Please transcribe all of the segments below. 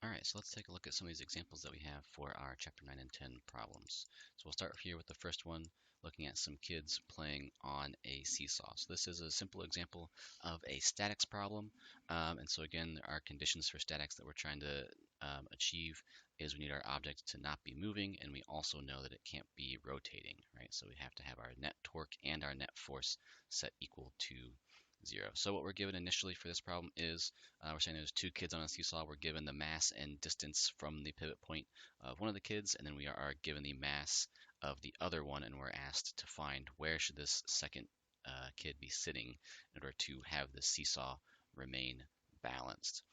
All right, so let's take a look at some of these examples that we have for our chapter 9 and 10 problems. So we'll start here with the first one, looking at some kids playing on a seesaw. So this is a simple example of a statics problem. And so again, there are conditions for statics that we're trying to achieve is we need our object to not be moving, and we also know that it can't be rotating, right? So we have to have our net torque and our net force set equal to 0. So what we're given initially for this problem is we're saying there's two kids on a seesaw. We're given the mass and distance from the pivot point of one of the kids, and then we are given the mass of the other one, and we're asked to find where should this second kid be sitting in order to have the seesaw remain balanced.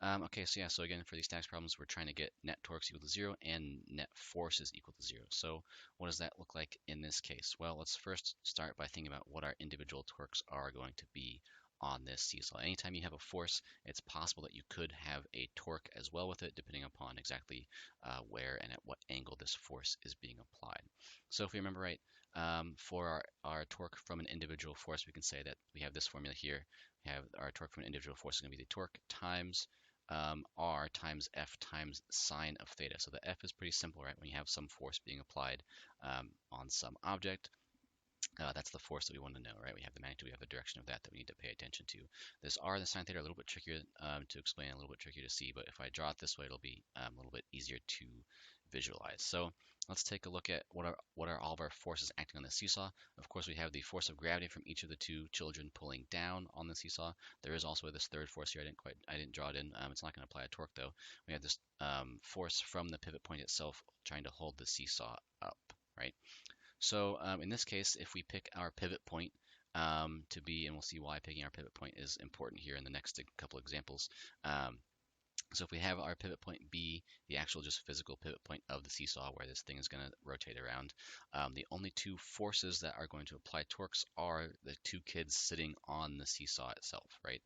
Okay, so yeah, so again, for these statics problems, we're trying to get net torques equal to 0 and net forces equal to 0. So what does that look like in this case? Well, let's first start by thinking about what our individual torques are going to be on this seesaw. Anytime you have a force, it's possible that you could have a torque as well with it, depending upon exactly where and at what angle this force is being applied. So if we remember right, for our torque from an individual force, we can say that we have this formula here. We have our torque from an individual force is going to be the torque times R times F times sine of theta. So the F is pretty simple, right? When you have some force being applied on some object, that's the force that we want to know, right? We have the magnitude, we have the direction of that we need to pay attention to. This R and the sine theta are a little bit trickier to explain, a little bit trickier to see, but if I draw it this way, it'll be a little bit easier to visualize. So let's take a look at what are all of our forces acting on the seesaw. Of course, we have the force of gravity from each of the two children pulling down on the seesaw. There is also this third force here. I didn't draw it in. It's not going to apply a torque though. We have this force from the pivot point itself trying to hold the seesaw up, right? So in this case, if we pick our pivot point to be, and we'll see why picking our pivot point is important here in the next couple examples. So if we have our pivot point be the actual just physical pivot point of the seesaw where this thing is going to rotate around, the only two forces that are going to apply torques are the two kids sitting on the seesaw itself, right?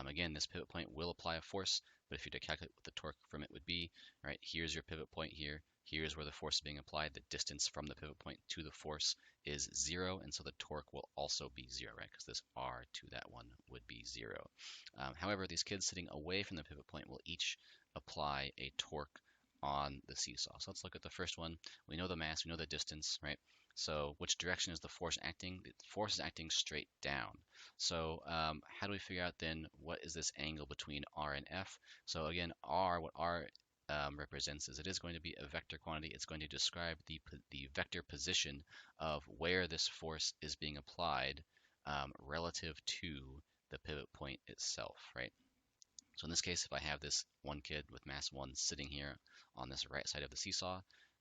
Again, this pivot point will apply a force, but if you're to calculate what the torque from it would be, right, here's your pivot point here. Here's where the force is being applied. The distance from the pivot point to the force is 0, and so the torque will also be 0, right? Because this R to that one would be 0. However, these kids sitting away from the pivot point will each apply a torque on the seesaw. So let's look at the first one. We know the mass, we know the distance, right? So which direction is the force acting? The force is acting straight down. So how do we figure out then what is this angle between R and F? So again, what R represents is it is going to be a vector quantity. It's going to describe the vector position of where this force is being applied relative to the pivot point itself, right? So in this case, if I have this one kid with mass 1 sitting here on this right side of the seesaw,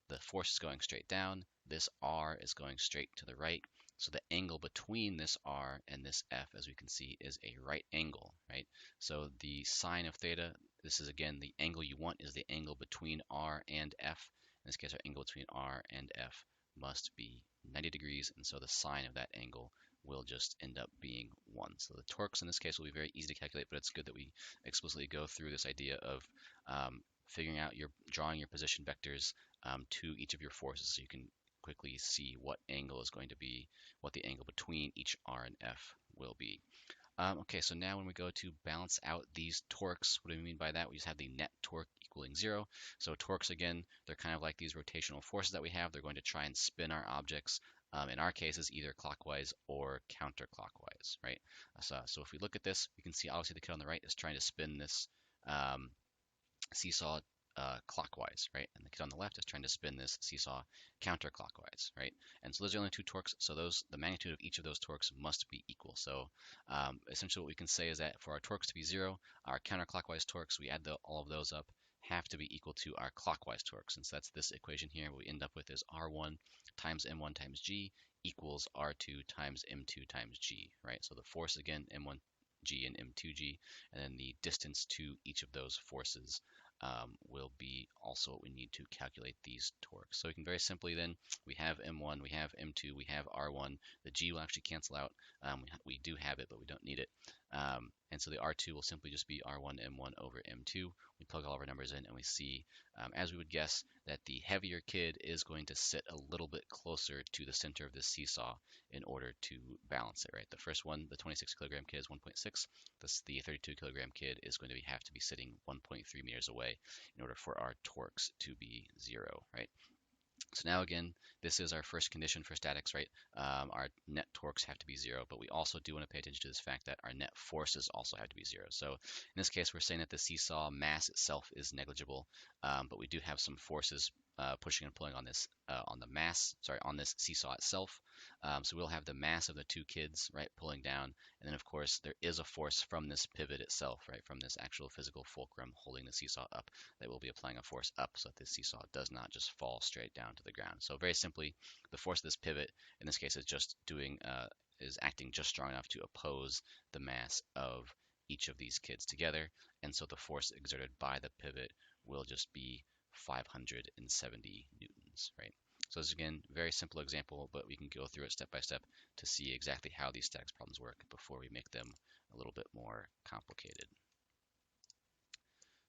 the force is going straight down. This R is going straight to the right. So the angle between this R and this F, as we can see, is a right angle, right? So the sine of theta, this is again the angle you want is the angle between R and F. In this case, our angle between R and F must be 90 degrees, and so the sine of that angle will just end up being 1. So the torques in this case will be very easy to calculate, but it's good that we explicitly go through this idea of figuring out drawing your position vectors to each of your forces so you can quickly see what angle is going to be, what the angle between each R and F will be. Okay, so now when we go to balance out these torques, what do we mean by that? We just have the net torque equaling 0. So torques, again, they're kind of like these rotational forces that we have. They're going to try and spin our objects, in our cases, either clockwise or counterclockwise, right? So if we look at this, you can see obviously the kid on the right is trying to spin this seesaw clockwise, right? And the kid on the left is trying to spin this seesaw counterclockwise, right? And so those are only two torques. So the magnitude of each of those torques must be equal. So essentially what we can say is that for our torques to be 0, our counterclockwise torques, we add all of those up, have to be equal to our clockwise torques. And so that's this equation here. What we end up with is R1 times M1 times G equals R2 times M2 times G, right? So the force again, M1G and M2G, and then the distance to each of those forces will be also what we need to calculate these torques. So we can very simply then, we have M1, we have M2, we have R1. The G will actually cancel out. We do have it, but we don't need it. And so the R2 will simply just be R1 M1 over M2. We plug all of our numbers in and we see, as we would guess, that the heavier kid is going to sit a little bit closer to the center of this seesaw in order to balance it, right? The first one, the 26 kilogram kid is 1.6. The 32 kilogram kid is going to have to be sitting 1.3 meters away in order for our torques to be 0, right? So now again, this is our first condition for statics, right? Our net torques have to be 0, but we also do want to pay attention to this fact that our net forces also have to be 0. So in this case, we're saying that the seesaw mass itself is negligible, but we do have some forces pushing and pulling on this on this seesaw itself. So we'll have the mass of the two kids, right, pulling down, and then of course there is a force from this pivot itself, right, from this actual physical fulcrum holding the seesaw up, that will be applying a force up so that this seesaw does not just fall straight down to the ground. So very simply, the force of this pivot in this case is just is acting just strong enough to oppose the mass of each of these kids together, and so the force exerted by the pivot will just be 570 newtons, right? So this is again very simple example, but we can go through it step by step to see exactly how these statics problems work before we make them a little bit more complicated.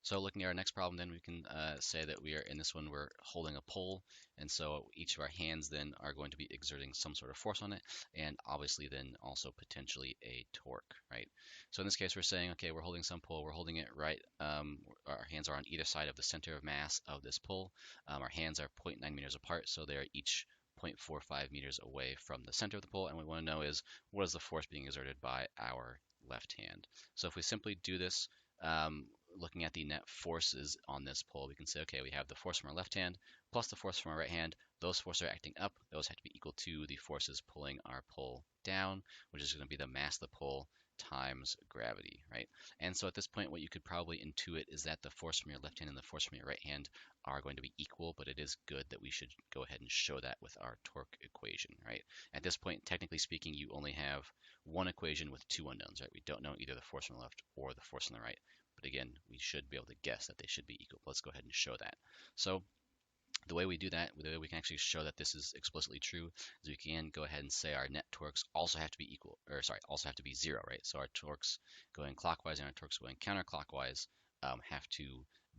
So looking at our next problem, then we can say that we are in this one, we're holding a pole, and so each of our hands then are going to be exerting some sort of force on it, and obviously then also potentially a torque, right? So in this case, we're saying, okay, we're holding some pole, we're holding it right, our hands are on either side of the center of mass of this pole. Our hands are 0.9 meters apart, so they're each 0.45 meters away from the center of the pole, and we want to know is what is the force being exerted by our left hand. So if we simply do this, looking at the net forces on this pole, we can say, okay, we have the force from our left hand plus the force from our right hand. Those forces are acting up. Those have to be equal to the forces pulling our pole down, which is going to be the mass of the pole times gravity, right? And so at this point, what you could probably intuit is that the force from your left hand and the force from your right hand are going to be equal, but it is good that we should go ahead and show that with our torque equation, right? At this point, technically speaking, you only have one equation with two unknowns, right? We don't know either the force from the left or the force on the right. But again, we should be able to guess that they should be equal. Let's go ahead and show that. So the way we do that, the way we can actually show that this is explicitly true, is we can go ahead and say our net torques also have to be equal, or sorry, also have to be 0, right? So our torques going clockwise and our torques going counterclockwise have to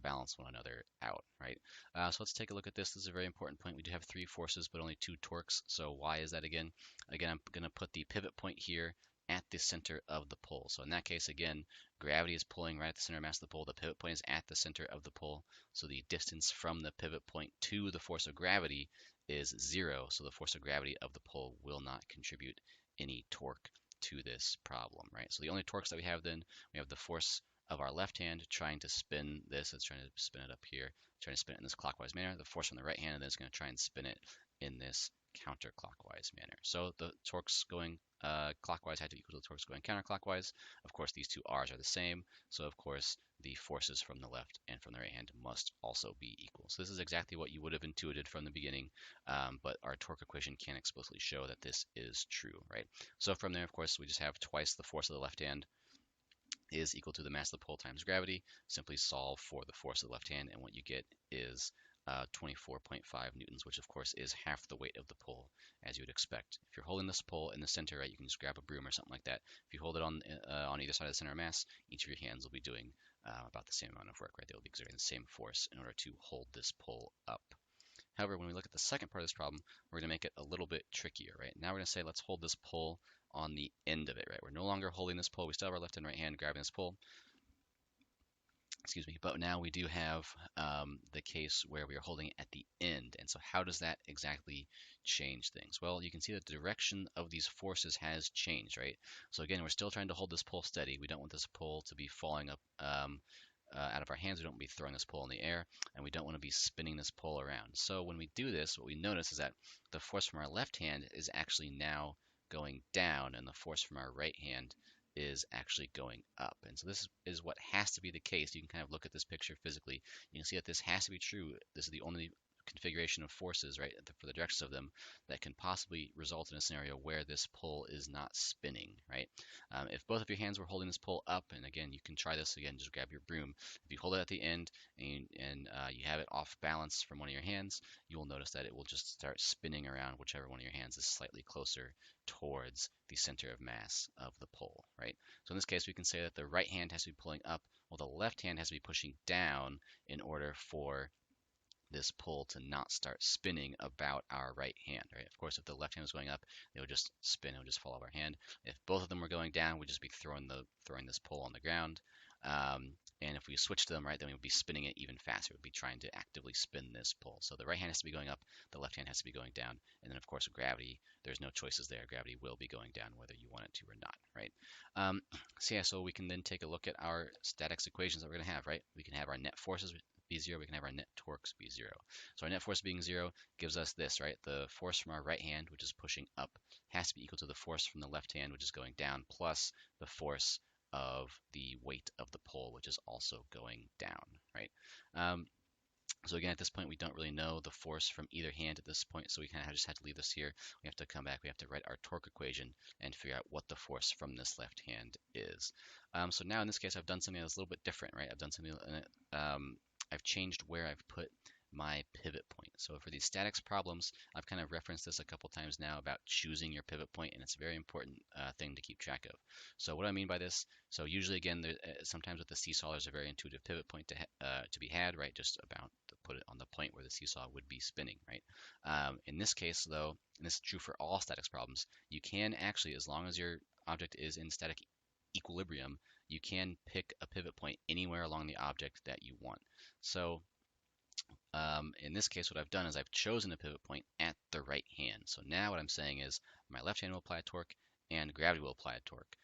balance one another out, right? So let's take a look at this. This is a very important point. We do have 3 forces, but only 2 torques. So why is that again? Again, I'm going to put the pivot point here at the center of the pole. So in that case, again, gravity is pulling right at the center of mass of the pole. The pivot point is at the center of the pole. So the distance from the pivot point to the force of gravity is 0. So the force of gravity of the pole will not contribute any torque to this problem, right? So the only torques that we have then, we have the force of our left hand trying to spin this. It's trying to spin it up here, trying to spin it in this clockwise manner. The force on the right hand, and then it's going to try and spin it in this counterclockwise manner. So the torques going clockwise had to equal to the torques going counterclockwise. Of course, these two r's are the same. So of course, the forces from the left and from the right hand must also be equal. So this is exactly what you would have intuited from the beginning, but our torque equation can explicitly show that this is true, right? So from there, of course, we just have twice the force of the left hand is equal to the mass of the pole times gravity. Simply solve for the force of the left hand, and what you get is 24.5 newtons, which of course is half the weight of the pole, as you would expect. If you're holding this pole in the center, right, you can just grab a broom or something like that. If you hold it on either side of the center of mass, each of your hands will be doing about the same amount of work, right? They will be exerting the same force in order to hold this pole up. However, when we look at the second part of this problem, we're going to make it a little bit trickier, right? Now we're going to say let's hold this pole on the end of it, right? We're no longer holding this pole. We still have our left and right hand grabbing this pole. Excuse me, but now we do have the case where we are holding it at the end. And so how does that exactly change things? Well, you can see that the direction of these forces has changed, right? So again, we're still trying to hold this pole steady. We don't want this pole to be falling up out of our hands. We don't want to be throwing this pole in the air, and we don't want to be spinning this pole around. So when we do this, what we notice is that the force from our left hand is actually now going down, and the force from our right hand is actually going up. And so this is what has to be the case. You can kind of look at this picture physically. You can see that this has to be true. This is the only configuration of forces, right, for the directions of them that can possibly result in a scenario where this pull is not spinning, right? If both of your hands were holding this pull up, and again, you can try this again, just grab your broom. If you hold it at the end and you have it off balance from one of your hands, you will notice that it will just start spinning around whichever one of your hands is slightly closer towards the center of mass of the pull, right? So in this case, we can say that the right hand has to be pulling up, while the left hand has to be pushing down in order for this pull to not start spinning about our right hand, right? Of course, if the left hand was going up, it would just spin, it would just fall out of our hand. If both of them were going down, we'd just be throwing this pull on the ground. And if we switched them, right, then we would be spinning it even faster. We'd be trying to actively spin this pull. So the right hand has to be going up, the left hand has to be going down. And then, of course, gravity, there's no choices there. Gravity will be going down whether you want it to or not, right? So we can then take a look at our statics equations that we're going to have, right? We can have our net forces be 0, we can have our net torques be 0. So our net force being 0 gives us this, right? The force from our right hand, which is pushing up, has to be equal to the force from the left hand, which is going down, plus the force of the weight of the pull, which is also going down, right? So again, at this point, we don't really know the force from either hand at this point, so we kind of just have to leave this here. We have to come back, we have to write our torque equation and figure out what the force from this left hand is. So now in this case, I've done something that's a little bit different, right? I've changed where I've put my pivot point. So for these statics problems, I've kind of referenced this a couple times now about choosing your pivot point, and it's a very important thing to keep track of. So what do I mean by this? So usually, again, sometimes with the seesaw, there's a very intuitive pivot point to be had, right? Just about to put it on the point where the seesaw would be spinning, right? In this case, though, and this is true for all statics problems, you can actually, as long as your object is in static equilibrium, you can pick a pivot point anywhere along the object that you want. So in this case, what I've done is I've chosen a pivot point at the right hand. So now what I'm saying is my left hand will apply a torque and gravity will apply a torque,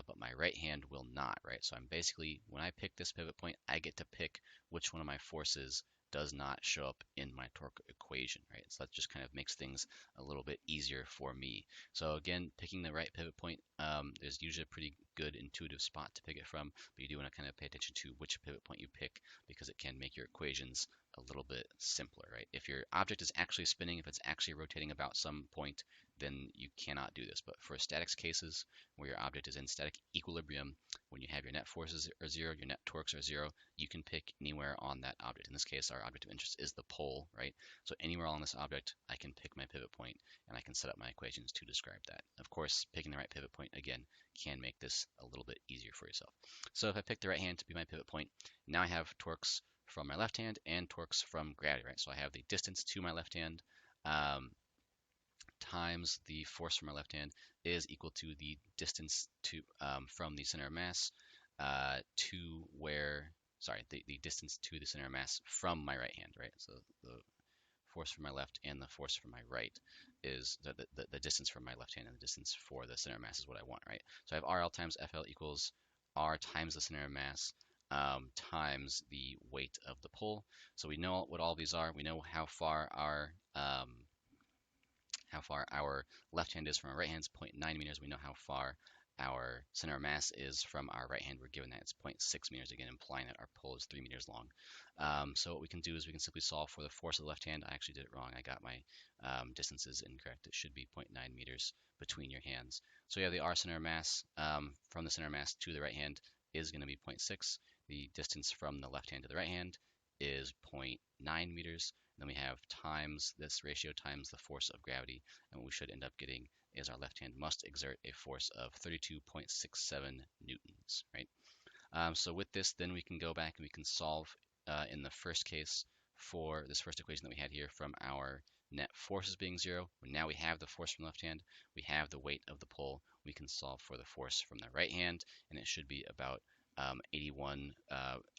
but my right hand will not, right? So I'm basically, when I pick this pivot point, I get to pick which one of my forces does not show up in my torque equation, right? So that just kind of makes things a little bit easier for me. So again, picking the right pivot point, there's usually a pretty good intuitive spot to pick it from, but you do want to kind of pay attention to which pivot point you pick because it can make your equations a little bit simpler, right? If your object is actually spinning, if it's actually rotating about some point, then you cannot do this. But for statics cases where your object is in static equilibrium, when you have your net forces are 0, your net torques are 0, you can pick anywhere on that object. In this case, our object of interest is the pole, right? So anywhere on this object, I can pick my pivot point and I can set up my equations to describe that. Of course, picking the right pivot point, again, can make this a little bit easier for yourself. So if I pick the right hand to be my pivot point, now I have torques from my left hand and torques from gravity, right? So I have the distance to my left hand times the force from my left hand is equal to the distance to from the center of mass to where, sorry, the distance to the center of mass from my right hand, right? So the force from my left and the force from my right is the distance from my left hand and the distance for the center of mass is what I want, right? So I have RL times FL equals R times the center of mass times the weight of the pull. So we know what all these are. We know how far our left hand is from our right hand is 0.9 meters. We know how far our center of mass is from our right hand. We're given that it's 0.6 meters, again implying that our pull is 3 meters long. So what we can do is we can simply solve for the force of the left hand. I actually did it wrong. I got my distances incorrect. It should be 0.9 meters between your hands. So we have the R center of mass from the center of mass to the right hand is going to be 0.6. The distance from the left hand to the right hand is 0.9 meters. Then we have times this ratio times the force of gravity, and what we should end up getting is our left hand must exert a force of 32.67 newtons, right? So with this, then we can go back and we can solve in the first case for this first equation that we had here from our net forces being 0. Now we have the force from the left hand, we have the weight of the pull, we can solve for the force from the right hand, and it should be about 81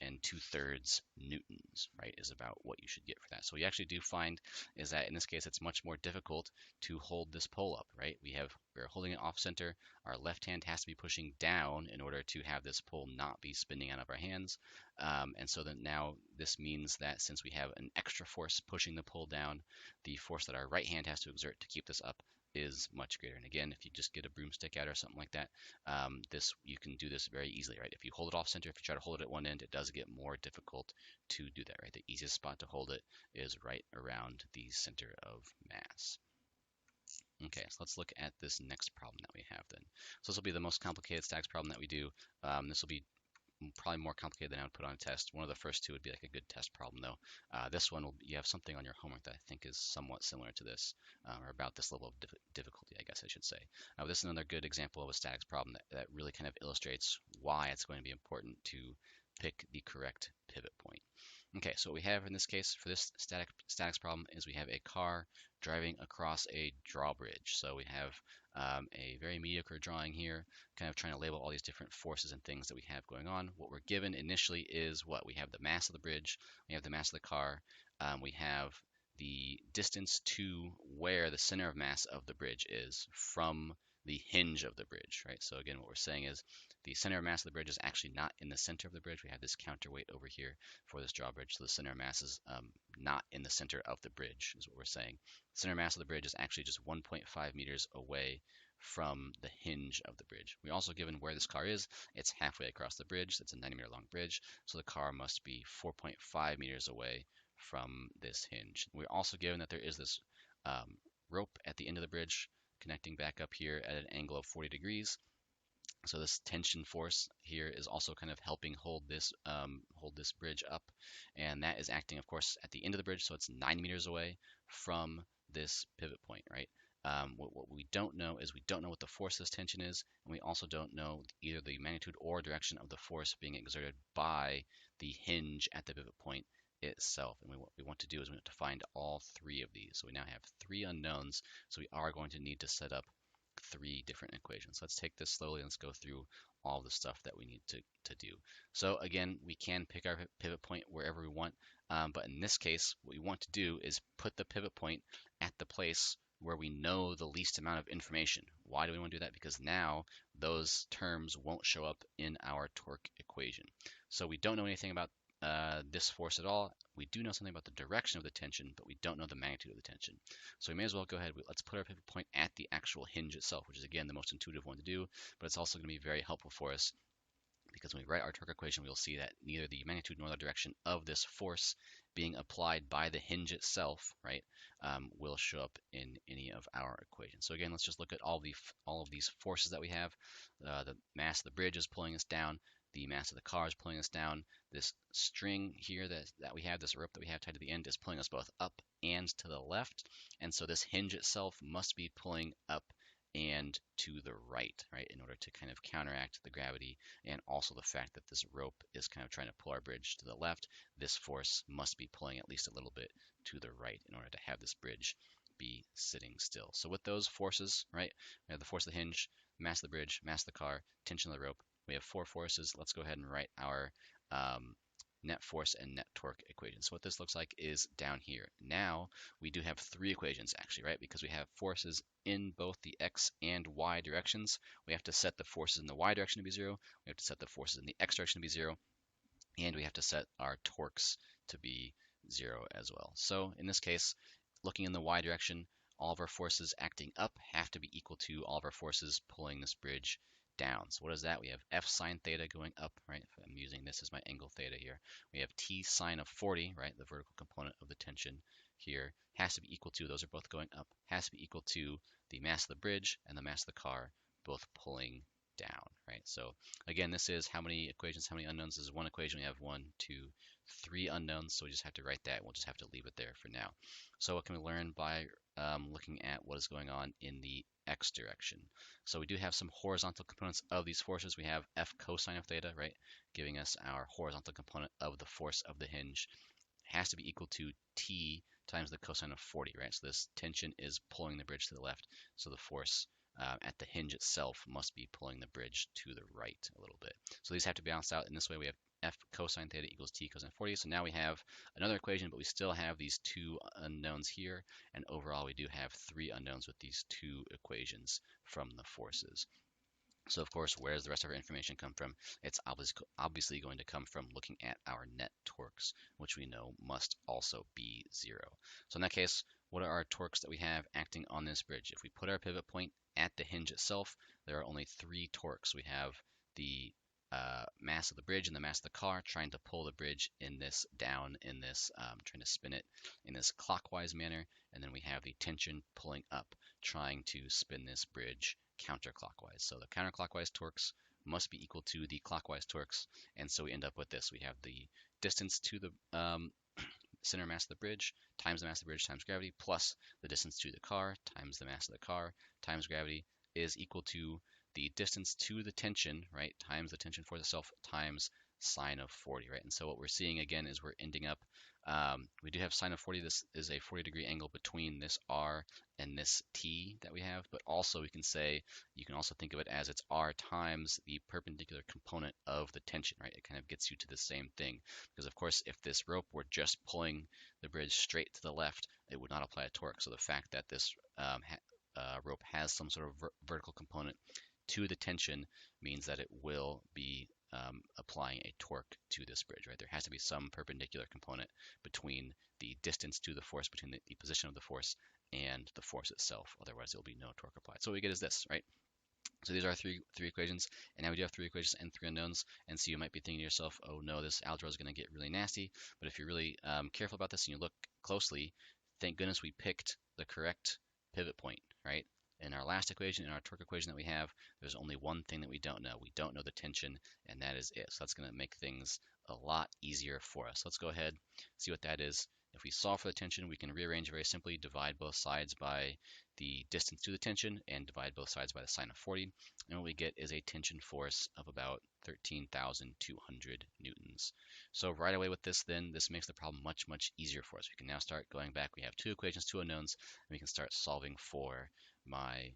and 2/3 newtons, right, is about what you should get for that. So what you actually do find is that in this case, it's much more difficult to hold this pole up, right? We're holding it off center. Our left hand has to be pushing down in order to have this pole not be spinning out of our hands. And so then now this means that since we have an extra force pushing the pole down, the force that our right hand has to exert to keep this up is much greater. And again, if you just get a broomstick out or something like that, you can do this very easily, right? If you hold it off center, if you try to hold it at one end, it does get more difficult to do that, right? The easiest spot to hold it is right around the center of mass. Okay, so let's look at this next problem that we have then. So this will be the most complicated statics problem that we do. This will be probably more complicated than I would put on a test. One of the first two would be like a good test problem though. This one, you have something on your homework that I think is somewhat similar to this, or about this level of difficulty, I guess I should say. This is another good example of a statics problem that really kind of illustrates why it's going to be important to pick the correct pivot point. Okay, so what we have in this case for this statics problem is we have a car driving across a drawbridge. So we have a very mediocre drawing here, kind of trying to label all these different forces and things that we have going on. What we're given initially is what? We have the mass of the bridge, we have the mass of the car, we have the distance to where the center of mass of the bridge is from the hinge of the bridge, right? So again, what we're saying is the center of mass of the bridge is actually not in the center of the bridge. We have this counterweight over here for this drawbridge, so the center of mass is not in the center of the bridge, is what we're saying. The center of mass of the bridge is actually just 1.5 meters away from the hinge of the bridge. We're also given where this car is. It's halfway across the bridge. It's a 90-meter long bridge, so the car must be 4.5 meters away from this hinge. We're also given that there is this rope at the end of the bridge connecting back up here at an angle of 40 degrees. So this tension force here is also kind of helping hold this bridge up, and that is acting, of course, at the end of the bridge, so it's 9 meters away from this pivot point, right? What we don't know is we don't know what the force of this tension is, and we also don't know either the magnitude or direction of the force being exerted by the hinge at the pivot point itself. And what we want to do is we want to find all three of these. So we now have three unknowns, so we are going to need to set up three different equations. Let's take this slowly. Let's go through all the stuff that we need to do. So again, we can pick our pivot point wherever we want, but in this case, what we want to do is put the pivot point at the place where we know the least amount of information. Why do we want to do that? Because now those terms won't show up in our torque equation. So we don't know anything about this force at all. We do know something about the direction of the tension, but we don't know the magnitude of the tension. So we may as well go ahead. Let's put our pivot point at the actual hinge itself, which is again the most intuitive one to do, but it's also going to be very helpful for us because when we write our torque equation, we'll see that neither the magnitude nor the direction of this force being applied by the hinge itself, right, will show up in any of our equations. So again, let's just look at all of these forces that we have. The mass of the bridge is pulling us down. The mass of the car is pulling us down. This string here that we have, this rope that we have tied to the end, is pulling us both up and to the left. And so this hinge itself must be pulling up and to the right, in order to kind of counteract the gravity and also the fact that this rope is kind of trying to pull our bridge to the left. This force must be pulling at least a little bit to the right in order to have this bridge be sitting still. So with those forces, we have the force of the hinge, mass of the bridge, mass of the car, tension of the rope. We have four forces. Let's go ahead and write our net force and net torque equations. So what this looks like is down here. Now we do have three equations actually, because we have forces in both the x and y directions. We have to set the forces in the y direction to be 0. We have to set the forces in the x direction to be 0. And we have to set our torques to be 0 as well. So in this case, looking in the y direction, all of our forces acting up have to be equal to all of our forces pulling this bridge down. So what is that? We have f sine theta going up, If I'm using this as my angle theta here. We have t sine of 40, The vertical component of the tension here has to be equal to, those are both going up, has to be equal to the mass of the bridge and the mass of the car, both pulling down, So again, this is how many equations, how many unknowns? This is one equation. We have 1, 2, 3 unknowns, so we just have to write that. We'll just have to leave it there for now. So what can we learn by looking at what is going on in the x direction? So we do have some horizontal components of these forces. We have f cosine of theta, giving us our horizontal component of the force of the hinge. It has to be equal to t times the cosine of 40, So this tension is pulling the bridge to the left, so the force at the hinge itself must be pulling the bridge to the right a little bit. So these have to balance out. In this way, we have f cosine theta equals t cosine 40. So now we have another equation, but we still have these two unknowns here. And overall, we do have three unknowns with these two equations from the forces. So of course, where does the rest of our information come from? It's obviously going to come from looking at our net torques, which we know must also be 0. So in that case, what are our torques that we have acting on this bridge? If we put our pivot point at the hinge itself, there are only 3 torques. We have the mass of the bridge and the mass of the car trying to pull the bridge in this down, in this trying to spin it in this clockwise manner, and then we have the tension pulling up, trying to spin this bridge counterclockwise. So the counterclockwise torques must be equal to the clockwise torques, and so we end up with this. We have the distance to the center mass of the bridge times the mass of the bridge times gravity plus the distance to the car times the mass of the car times gravity is equal to the distance to the tension, right, times the tension force itself times sine of 40, right? And so what we're seeing again is we're ending up, we do have sine of 40. This is a 40-degree angle between this r and this t that we have, but also we can say, you can also think of it as it's r times the perpendicular component of the tension, right? It kind of gets you to the same thing, because of course if this rope were just pulling the bridge straight to the left, it would not apply a torque. So the fact that this rope has some sort of vertical component to the tension means that it will be applying a torque to this bridge, right? There has to be some perpendicular component between the distance to the force, between the position of the force and the force itself. Otherwise, there will be no torque applied. So what we get is this, right? So these are three equations, and now we do have 3 equations and 3 unknowns. And so you might be thinking to yourself, oh no, this algebra is going to get really nasty. But if you're really careful about this and you look closely, thank goodness we picked the correct pivot point, right? In our last equation, in our torque equation that we have, there's only one thing that we don't know. We don't know the tension, and that is it. So that's going to make things a lot easier for us. Let's go ahead, see what that is. If we solve for the tension, we can rearrange very simply, divide both sides by the distance to the tension and divide both sides by the sine of 40. And what we get is a tension force of about 13,200 newtons. So right away with this, then, this makes the problem much, much easier for us. We can now start going back. We have 2 equations, 2 unknowns, and we can start solving for my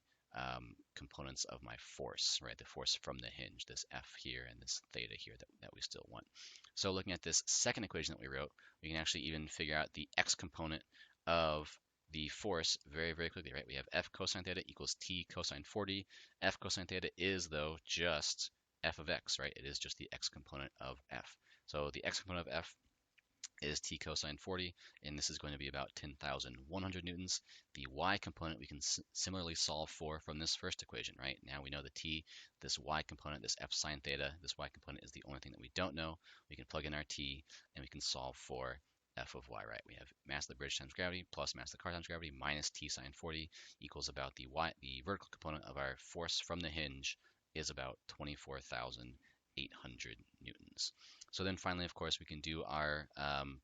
components of my force, right? The force from the hinge, this F here and this theta here that we still want. So looking at this second equation that we wrote, we can actually even figure out the x component of the force very, very quickly, right? We have F cosine theta equals T cosine 40. F cosine theta is, though, just F of x, right? It is just the x component of F. So the x component of F is T cosine 40, and this is going to be about 10,100 newtons. The y component we can similarly solve for from this first equation, right? Now we know the t, this y component, this f sine theta, this y component is the only thing that we don't know. We can plug in our t, and we can solve for f of y, right? We have mass of the bridge times gravity plus mass of the car times gravity minus t sine 40 equals about the vertical component of our force from the hinge is about 24,800 newtons. So then finally, of course, we can do our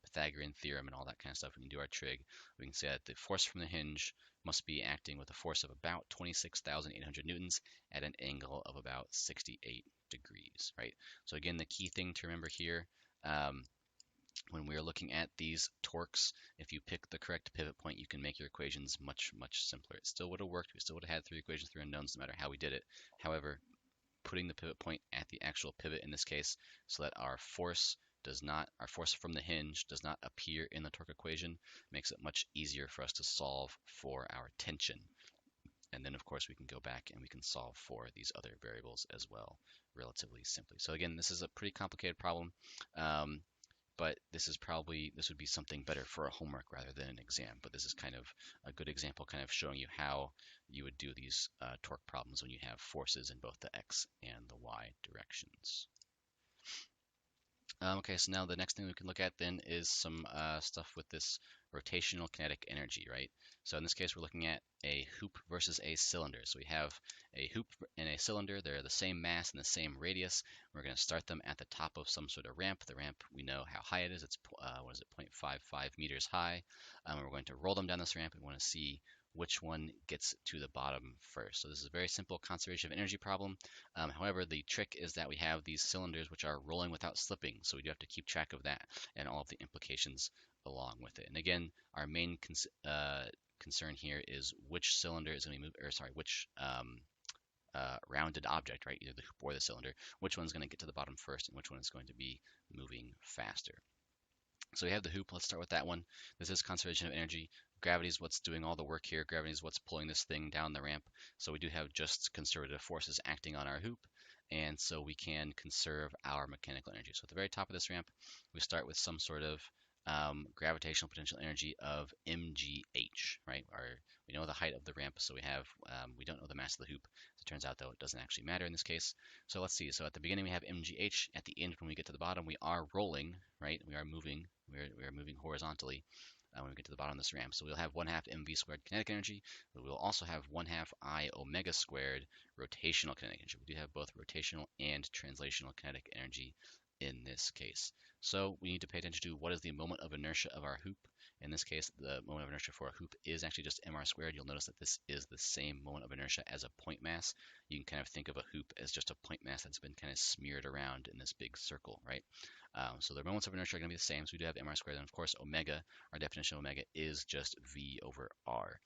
Pythagorean theorem and all that kind of stuff. We can do our trig. We can say that the force from the hinge must be acting with a force of about 26,800 newtons at an angle of about 68 degrees, right? So again, the key thing to remember here, when we are looking at these torques, if you pick the correct pivot point, you can make your equations much, much simpler. It still would have worked. We still would have had 3 equations, 3 unknowns, no matter how we did it. However, putting the pivot point at the actual pivot in this case, so that our force from the hinge does not appear in the torque equation, makes it much easier for us to solve for our tension. And then of course we can go back and we can solve for these other variables as well relatively simply. So again, this is a pretty complicated problem, but this would be something better for a homework rather than an exam. But this is kind of a good example, kind of showing you how you would do these torque problems when you have forces in both the x and the y directions. Okay, so now the next thing we can look at then is some stuff with this rotational kinetic energy, right? So in this case, we're looking at a hoop versus a cylinder. So we have a hoop and a cylinder. They're the same mass and the same radius. We're going to start them at the top of some sort of ramp. The ramp, we know how high it is. It's, 0.55 meters high. We're going to roll them down this ramp. We want to see which one gets to the bottom first. So this is a very simple conservation of energy problem. However, the trick is that we have these cylinders which are rolling without slipping, so we do have to keep track of that and all of the implications along with it. And again, our main concern here is which cylinder is going to be which rounded object, right? Either the hoop or the cylinder, which one's going to get to the bottom first and which one is going to be moving faster. So we have the hoop. Let's start with that one. This is conservation of energy. Gravity is what's doing all the work here. Gravity is what's pulling this thing down the ramp. So we do have just conservative forces acting on our hoop. And so we can conserve our mechanical energy. So at the very top of this ramp, we start with some sort of gravitational potential energy of mgh, right? We know the height of the ramp, so we don't know the mass of the hoop. So it turns out, though, it doesn't actually matter in this case. So let's see. So at the beginning, we have mgh. At the end, when we get to the bottom, we are rolling, right? We are moving. We are moving horizontally when we get to the bottom of this ramp. So we'll have 1/2 mv squared kinetic energy, but we'll also have 1/2 I omega squared rotational kinetic energy. We do have both rotational and translational kinetic energy in this case. So we need to pay attention to what is the moment of inertia of our hoop. In this case, the moment of inertia for a hoop is actually just mr squared. You'll notice that this is the same moment of inertia as a point mass. You can kind of think of a hoop as just a point mass that's been kind of smeared around in this big circle, right? So the moments of inertia are going to be the same. So we do have mr squared, and of course omega, our definition of omega is just v over r.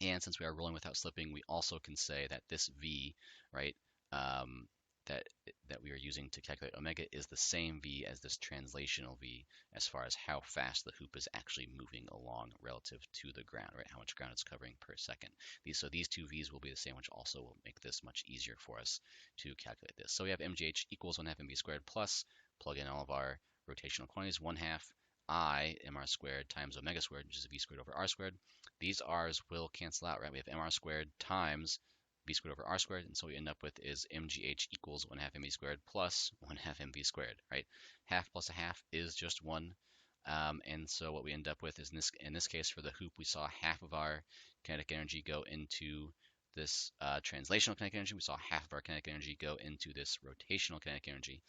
And since we are rolling without slipping, we also can say that this v, right, um, that we are using to calculate omega is the same v as this translational v as far as how fast the hoop is actually moving along relative to the ground, right? How much ground it's covering per second. So these two v's will be the same, which also will make this much easier for us to calculate this. So we have mgh equals 1/2 mv squared plus, plug in all of our rotational quantities, 1/2 I mr squared times omega squared, which is v squared over r squared. These r's will cancel out, right? We have mr squared times v squared over r squared, and so what we end up with is mgh equals 1/2 mv squared plus 1/2 mv squared, right? Half plus a half is just 1, and so what we end up with is in this case for the hoop, we saw half of our kinetic energy go into this translational kinetic energy. We saw half of our kinetic energy go into this rotational kinetic energy.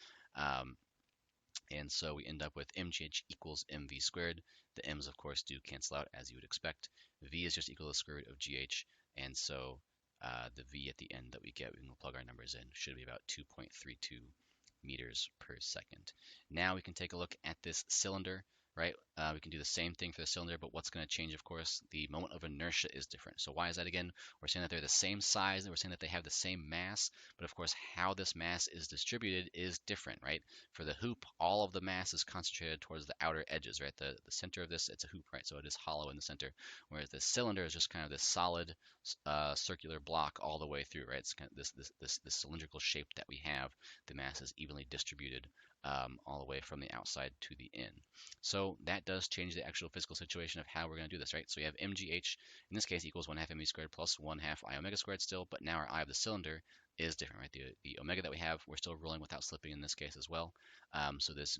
And so we end up with mgh equals mv squared. The m's, of course, do cancel out as you would expect. V is just equal to the square root of gh. And so the v at the end that we get, we can plug our numbers in, should be about 2.32 meters per second. Now we can take a look at this cylinder, right? We can do the same thing for the cylinder, but what's going to change, of course, the moment of inertia is different. So why is that again? We're saying that they're the same size, and we're saying that they have the same mass, but of course, how this mass is distributed is different, right? For the hoop, all of the mass is concentrated towards the outer edges, right? The center of this, it's a hoop, right? So it is hollow in the center, whereas the cylinder is just kind of this solid circular block all the way through, right? It's kind of this cylindrical shape that we have. The mass is evenly distributed all the way from the outside to the in. So that does change the actual physical situation of how we're going to do this, right? So we have mgh, in this case, equals 1/2 mv squared plus 1/2 I omega squared still, but now our I of the cylinder is different, right? The omega that we have, we're still rolling without slipping in this case as well. So this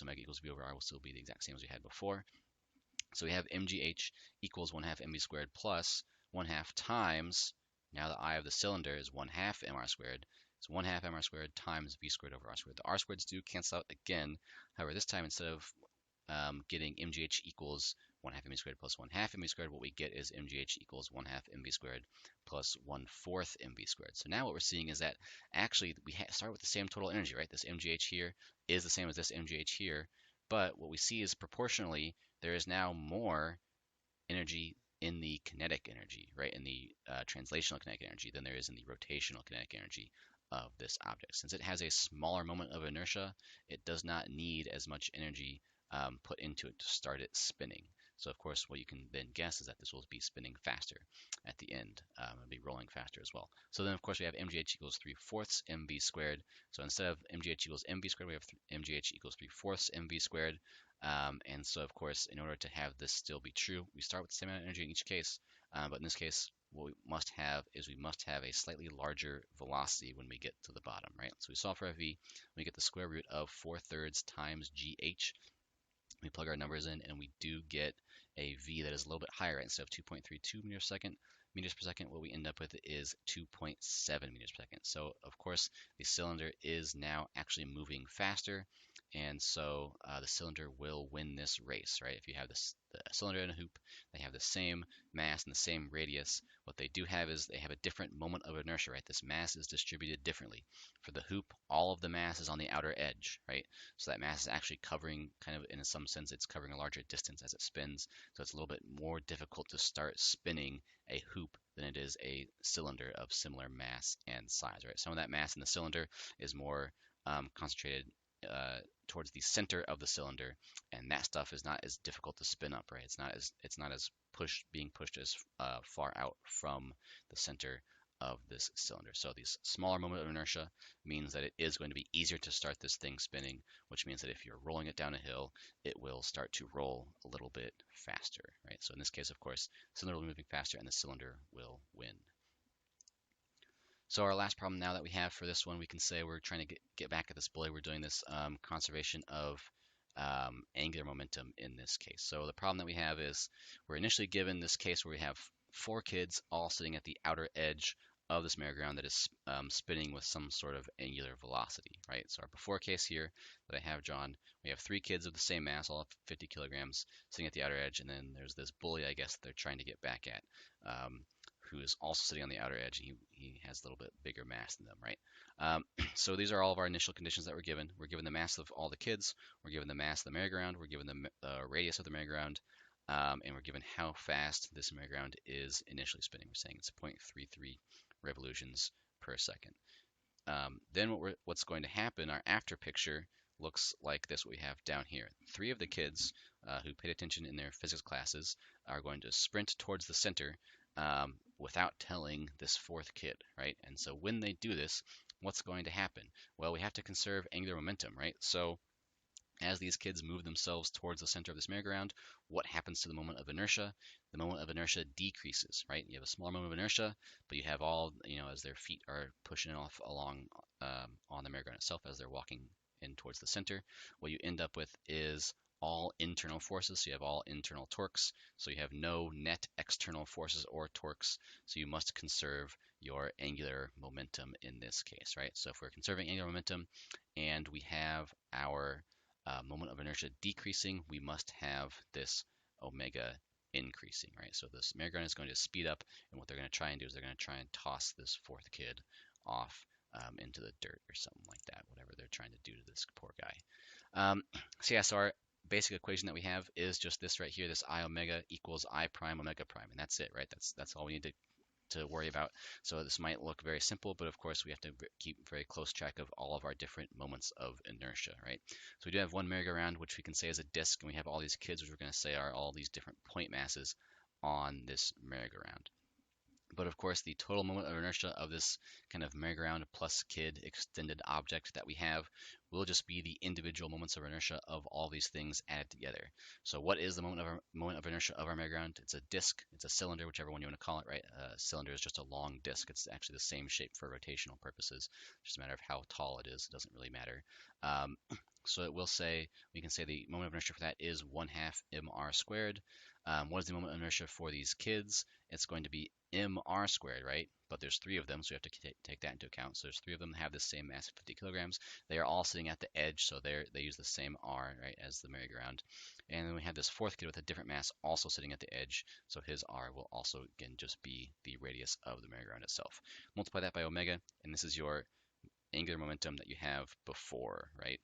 omega equals v over r will still be the exact same as we had before. So we have mgh equals 1/2 mv squared plus 1/2 times, now the I of the cylinder is 1/2 mr squared. It's 1/2 mr squared times v squared over r squared. The r squareds do cancel out again. However, this time instead of getting mgh equals 1/2 mv squared plus 1/2 mv squared, what we get is mgh equals 1/2 mv squared plus 1/4 mv squared. So now what we're seeing is that actually we start with the same total energy, right? This mgh here is the same as this mgh here, but what we see is proportionally there is now more energy in the kinetic energy, right, in the translational kinetic energy than there is in the rotational kinetic energy of this object. Since it has a smaller moment of inertia, it does not need as much energy put into it to start it spinning. So of course, what you can then guess is that this will be spinning faster at the end. It'll be rolling faster as well. So then of course we have mgh equals 3/4 mv squared. So instead of mgh equals mv squared, we have mgh equals 3/4 mv squared. And so of course, in order to have this still be true, we start with the same amount of energy in each case. But in this case, what we must have is we must have a slightly larger velocity when we get to the bottom, right? So we solve for v, we get the square root of 4/3 times gh. We plug our numbers in, and we do get a v that is a little bit higher. Instead of 2.32 meters per second, what we end up with is 2.7 meters per second. So of course, the cylinder is now actually moving faster, and so the cylinder will win this race, right? If you have the cylinder and a hoop, they have the same mass and the same radius. What they do have is they have a different moment of inertia, right? This mass is distributed differently. For the hoop, all of the mass is on the outer edge, right? So that mass is actually covering, kind of in some sense, it's covering a larger distance as it spins. So it's a little bit more difficult to start spinning a hoop than it is a cylinder of similar mass and size, right? Some of that mass in the cylinder is more concentrated towards the center of the cylinder, and that stuff is not as difficult to spin up, right? It's not as being pushed as far out from the center of this cylinder. So these smaller moment of inertia means that it is going to be easier to start this thing spinning, which means that if you're rolling it down a hill, it will start to roll a little bit faster, right? So in this case, of course, the cylinder will be moving faster and the cylinder will win. So our last problem now that we have for this one, we can say we're trying to get back at this bully. We're doing this conservation of angular momentum in this case. So the problem that we have is we're initially given this case where we have 4 kids all sitting at the outer edge of this merry-go-round that is spinning with some sort of angular velocity, right? So our before case here that I have drawn, we have 3 kids of the same mass, all of 50 kilograms, sitting at the outer edge, and then there's this bully, I guess, they're trying to get back at. Who is also sitting on the outer edge. He has a little bit bigger mass than them, right? So these are all of our initial conditions that we're given. We're given the mass of all the kids. We're given the mass of the merry-go-round. We're given the radius of the merry-go-round. And we're given how fast this merry-go-round is initially spinning. We're saying it's 0.33 revolutions per second. Then what's going to happen, our after picture looks like this, what we have down here. 3 of the kids who paid attention in their physics classes are going to sprint towards the center without telling this 4th kid, right? And so when they do this, what's going to happen? Well, we have to conserve angular momentum, right? So as these kids move themselves towards the center of this merry-go-round, what happens to the moment of inertia? The moment of inertia decreases, right? You have a smaller moment of inertia, but you have all, as their feet are pushing off along on the merry-go-round itself as they're walking in towards the center. What you end up with is all internal forces. So you have all internal torques. So you have no net external forces or torques. So you must conserve your angular momentum in this case, right? So if we're conserving angular momentum and we have our moment of inertia decreasing, we must have this omega increasing, right? So this merry-go-round is going to speed up, and what they're going to try and do is they're going to try and toss this 4th kid off into the dirt or something like that, whatever they're trying to do to this poor guy. So our basic equation that we have is just this right here, this I omega equals I prime omega prime, and that's it, right? That's all we need to worry about. So this might look very simple, but of course we have to keep very close track of all of our different moments of inertia, right? So we do have one merry-go-round, which we can say is a disk, and we have all these kids, which we're going to say are all these different point masses on this merry-go-round. But of course, the total moment of inertia of this kind of merry-go-round plus kid extended object that we have will just be the individual moments of inertia of all these things added together. So what is the moment of inertia of our merry-go-round? It's a disk, it's a cylinder, whichever one you want to call it, right? A cylinder is just a long disk. It's actually the same shape for rotational purposes. It's just a matter of how tall it is. It doesn't really matter. So it will say, we can say the moment of inertia for that is 1/2 mr squared. What is the moment of inertia for these kids? It's going to be mr squared, right? But there's 3 of them, so we have to take that into account. So there's 3 of them that have the same mass of 50 kilograms. They are all sitting at the edge, so they use the same r, right, as the merry-go-round. And then we have this 4th kid with a different mass also sitting at the edge, so his r will also, again, just be the radius of the merry-go-round itself. Multiply that by omega, and this is your angular momentum that you have before, right?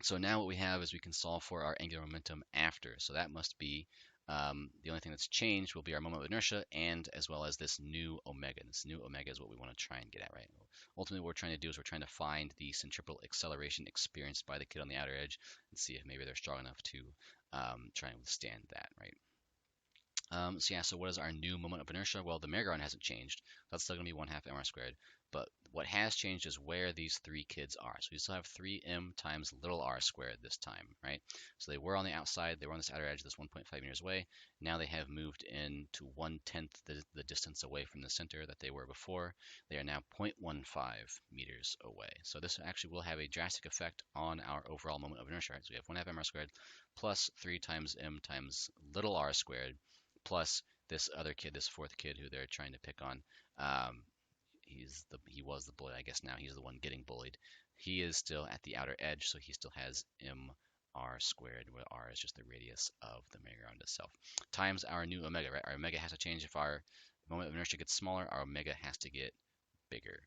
So now what we have is we can solve for our angular momentum after. So that must be the only thing that's changed will be our moment of inertia and as well as this new omega. And this new omega is what we want to try and get at, right? Ultimately, what we're trying to do is we're trying to find the centripetal acceleration experienced by the kid on the outer edge and see if maybe they're strong enough to try and withstand that, right? So what is our new moment of inertia? Well, the merry-go-round hasn't changed. That's still going to be 1/2 mr squared. But what has changed is where these 3 kids are. So we still have 3m times little r squared this time, right? So they were on the outside. They were on this outer edge, this 1.5 meters away. Now they have moved in to 1/10 the distance away from the center that they were before. They are now 0.15 meters away. So this actually will have a drastic effect on our overall moment of inertia, right? So we have 1/2 mr squared plus 3 times m times little r squared plus this other kid, this 4th kid who they're trying to pick on. He was the bully. I guess now he's the one getting bullied. He is still at the outer edge, so he still has mr squared, where r is just the radius of the merry-go-round itself, times our new omega, right? Our omega has to change. If our moment of inertia gets smaller, our omega has to get bigger.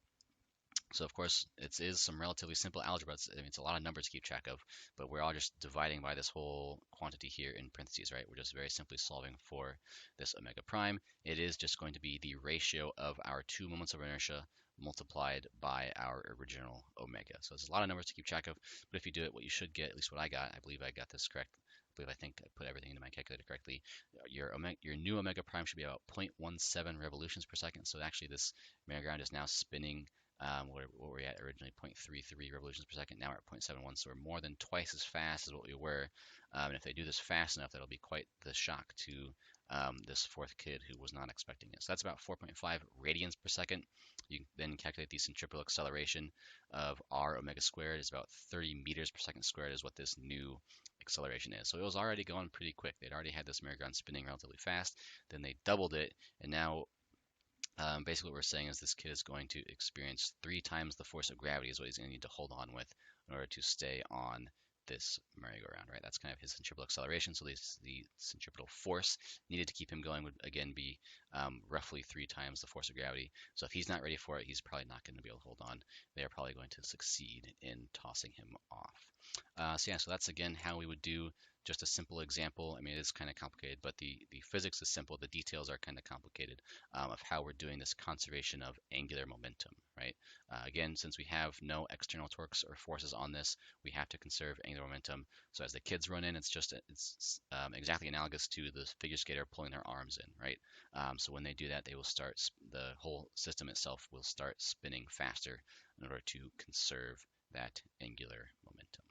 So of course, it is some relatively simple algebra. It's a lot of numbers to keep track of, but we're all just dividing by this whole quantity here in parentheses, right? We're just very simply solving for this omega prime. It is just going to be the ratio of our 2 moments of inertia multiplied by our original omega. So there's a lot of numbers to keep track of, but if you do it, what you should get, at least what I got, I believe I got this correct. I think I put everything into my calculator correctly. Your new omega prime should be about 0.17 revolutions per second. So actually, this merry-go-round is now spinning. What were we at originally? 0.33 revolutions per second. Now we're at 0.71, so we're more than twice as fast as what we were. And if they do this fast enough, that'll be quite the shock to this fourth kid who was not expecting it. So that's about 4.5 radians per second. You can then calculate the centripetal acceleration of r omega squared is about 30 meters per second squared is what this new acceleration is. So it was already going pretty quick. They'd already had this merry-go-round spinning relatively fast. Then they doubled it, and now basically what we're saying is this kid is going to experience 3 times the force of gravity is what he's going to need to hold on with in order to stay on this merry-go-round, right? That's kind of his centripetal acceleration. So the centripetal force needed to keep him going would again be roughly 3 times the force of gravity. So if he's not ready for it, he's probably not going to be able to hold on. They are probably going to succeed in tossing him off. So that's again how we would do just a simple example. I mean, it is kind of complicated, but the physics is simple. The details are kind of complicated of how we're doing this conservation of angular momentum, right? Again, since we have no external torques or forces on this, we have to conserve angular momentum. So as the kids run in, it's exactly analogous to the figure skater pulling their arms in, right? So when they do that, they will start, the whole system itself will start spinning faster in order to conserve that angular momentum.